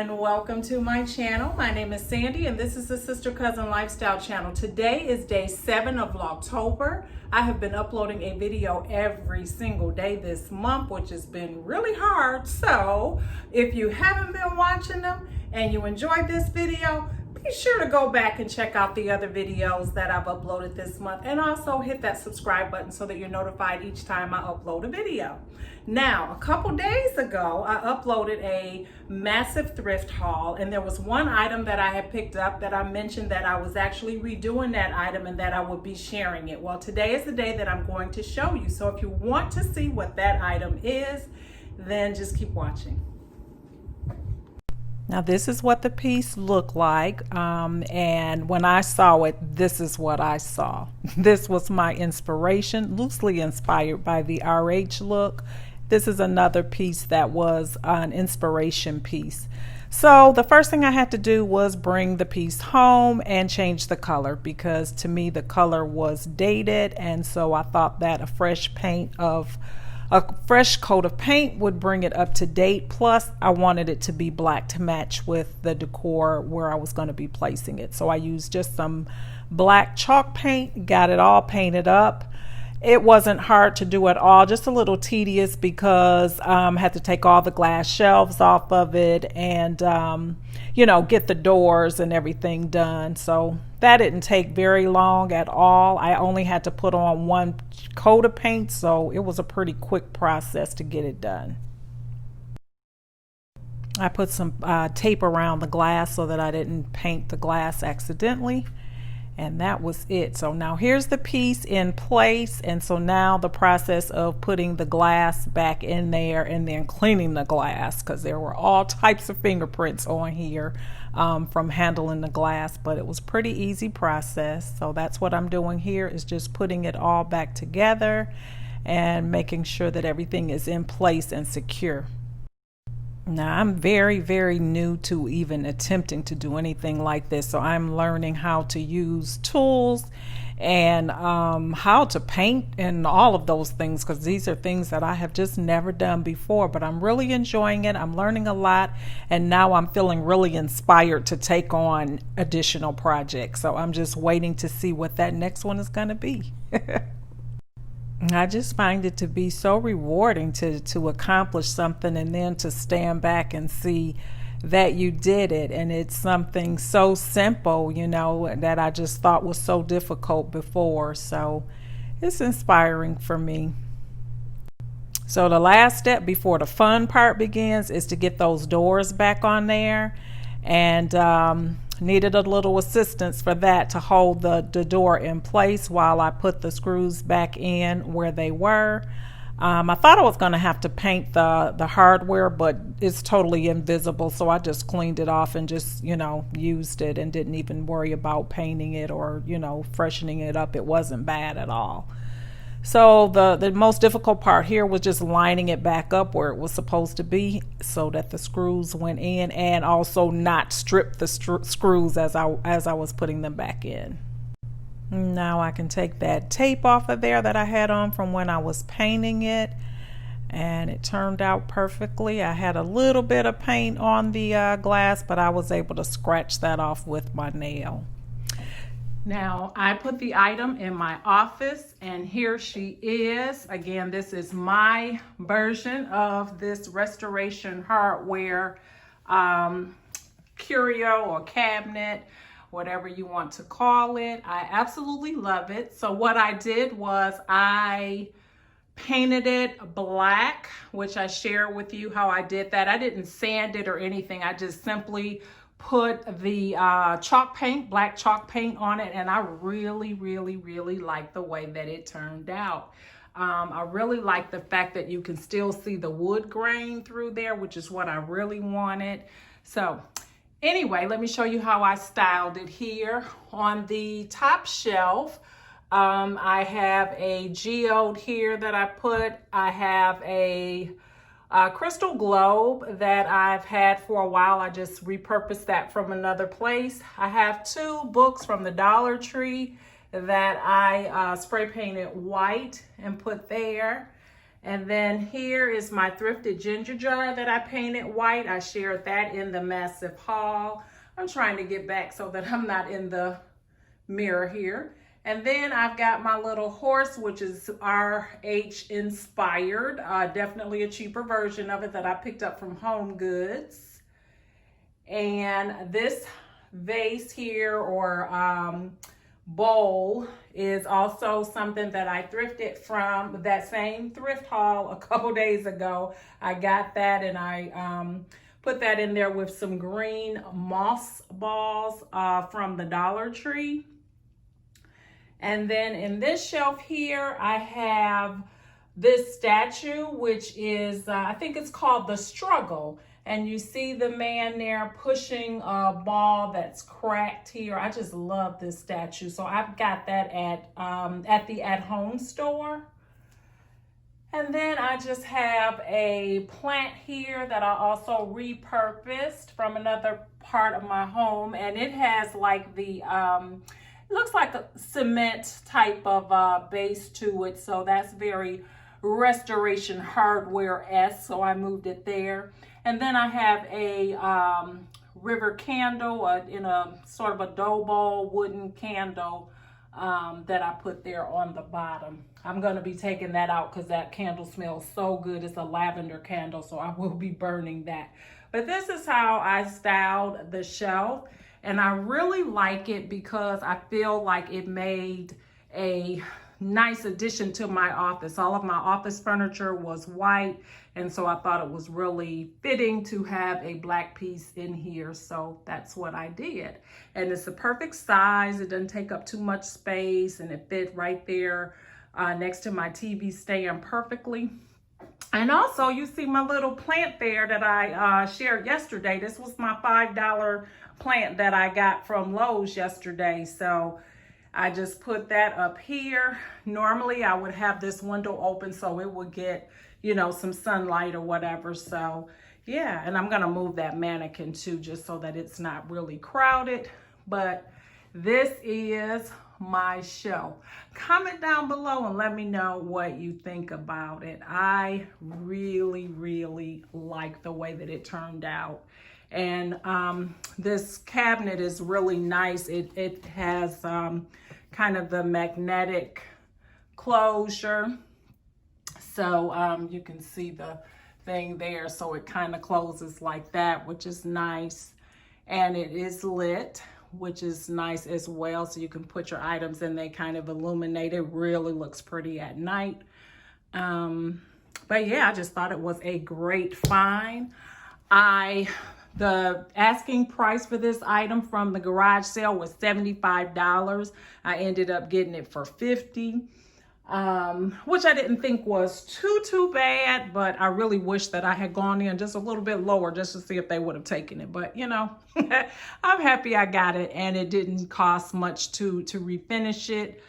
and welcome to my channel. My name is Sandy and this is the Sister Cousin Lifestyle channel. Today is day 7 of Vlogtober. I have been uploading a video every single day this month, which has been really hard. So if you haven't been watching them and you enjoyed this video, be sure to go back and check out the other videos that I've uploaded this month, and also hit that subscribe button so that you're notified each time I upload a video. Now, a couple days ago, I uploaded a massive thrift haul, and there was one item that I had picked up that I mentioned that I was actually redoing that item and that I would be sharing it. Well, today is the day that I'm going to show you. So if you want to see what that item is, then just keep watching. Now this is what the piece looked like, and when I saw it, this is what I saw. This was my inspiration, loosely inspired by the RH look. This is another piece that was an inspiration piece. So the first thing I had to do was bring the piece home and change the color, because to me the color was dated, and so I thought that a fresh coat of paint would bring it up to date. Plus I wanted it to be black to match with the decor where I was going to be placing it. So I used just some black chalk paint, got it all painted up. It wasn't hard to do at all, just a little tedious because I had to take all the glass shelves off of it and get the doors and everything done. So that didn't take very long at all. I only had to put on one coat of paint, so it was a pretty quick process to get it done. I put some tape around the glass so that I didn't paint the glass accidentally, and that was it. So now here's the piece in place, and so now the process of putting the glass back in there and then cleaning the glass, because there were all types of fingerprints on here from handling the glass, but it was pretty easy process. So that's what I'm doing here, is just putting it all back together and making sure that everything is in place and secure. Now I'm very, very new to even attempting to do anything like this, so I'm learning how to use tools and how to paint and all of those things, because these are things that I have just never done before. But I'm really enjoying it. I'm learning a lot, and now I'm feeling really inspired to take on additional projects. So I'm just waiting to see what that next one is going to be. I just find it to be so rewarding to accomplish something and then to stand back and see that you did it. And it's something so simple, that I just thought was so difficult before. So it's inspiring for me. So the last step before the fun part begins is to get those doors back on there, and needed a little assistance for that to hold the door in place while I put the screws back in where they were. I thought I was going to have to paint the hardware, but it's totally invisible, so I just cleaned it off and just used it and didn't even worry about painting it or freshening it up. It wasn't bad at all. So the most difficult part here was just lining it back up where it was supposed to be so that the screws went in, and also not strip the screws as I was putting them back in. Now I can take that tape off of there that I had on from when I was painting it, and it turned out perfectly. I had a little bit of paint on the glass, but I was able to scratch that off with my nail. Now I put the item in my office, and here she is. Again, this is my version of this restoration hardware curio or cabinet, whatever you want to call it. I absolutely love it. So what I did was I painted it black, which I share with you how I did that. I didn't sand it or anything. I just simply put the black chalk paint on it, and I really, really, really like the way that it turned out. I really like the fact that you can still see the wood grain through there, which is what I really wanted. So anyway, let me show you how I styled it here. On the top shelf, I have a geode here that I put. I have a crystal globe that I've had for a while. I just repurposed that from another place. I have 2 books from the Dollar Tree that I spray painted white and put there. And then here is my thrifted ginger jar that I painted white. I shared that in the massive haul. I'm trying to get back so that I'm not in the mirror here. And then I've got my little horse, which is RH inspired. Definitely a cheaper version of it that I picked up from Home Goods. And this vase here, or bowl, is also something that I thrifted from that same thrift haul a couple days ago. I got that and I put that in there with some green moss balls from the Dollar Tree. And then in this shelf here, I have this statue, which is, I think it's called The Struggle. And you see the man there pushing a ball that's cracked here. I just love this statue. So I've got that at the at-home store. And then I just have a plant here that I also repurposed from another part of my home. And it has like the, looks like a cement type of base to it. So that's very Restoration Hardware-esque. So I moved it there. And then I have a river candle in a sort of a dough bowl wooden candle that I put there on the bottom. I'm going to be taking that out because that candle smells so good. It's a lavender candle, so I will be burning that. But this is how I styled the shelf. And I really like it because I feel like it made a nice addition to my office. All of my office furniture was white, and so I thought it was really fitting to have a black piece in here. So that's what I did. And it's the perfect size. It doesn't take up too much space, and it fit right there next to my TV stand perfectly. And also, you see my little plant there that I shared yesterday. This was my $5 plant that I got from Lowe's yesterday. So I just put that up here. Normally, I would have this window open so it would get, you know, some sunlight or whatever. So, yeah, and I'm going to move that mannequin too, just so that it's not really crowded. But this is my shelf. Comment down below and let me know what you think about it. I really, really like the way that it turned out. And this cabinet is really nice. It has kind of the magnetic closure. So you can see the thing there. So it kind of closes like that, which is nice. And it is lit, which is nice as well. So you can put your items in, they kind of illuminate. It really looks pretty at night. But yeah, I just thought it was a great find. The asking price for this item from the garage sale was $75. I ended up getting it for $50, which I didn't think was too bad, but I really wish that I had gone in just a little bit lower just to see if they would have taken it. But you know, I'm happy I got it, and it didn't cost much to refinish it.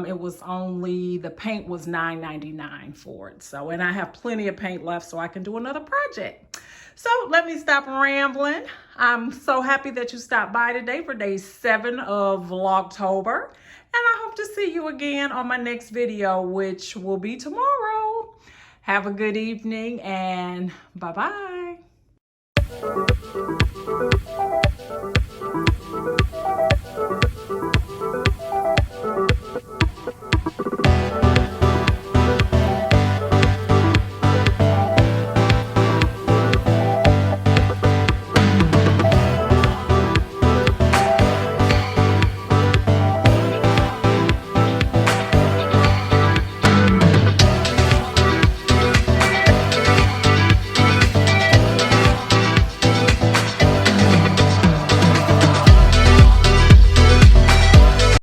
It was only, the paint was $9.99 for it. So, and I have plenty of paint left so I can do another project. So let me stop rambling. I'm so happy that you stopped by today for day 7 of Vlogtober. And I hope to see you again on my next video, which will be tomorrow. Have a good evening and bye-bye.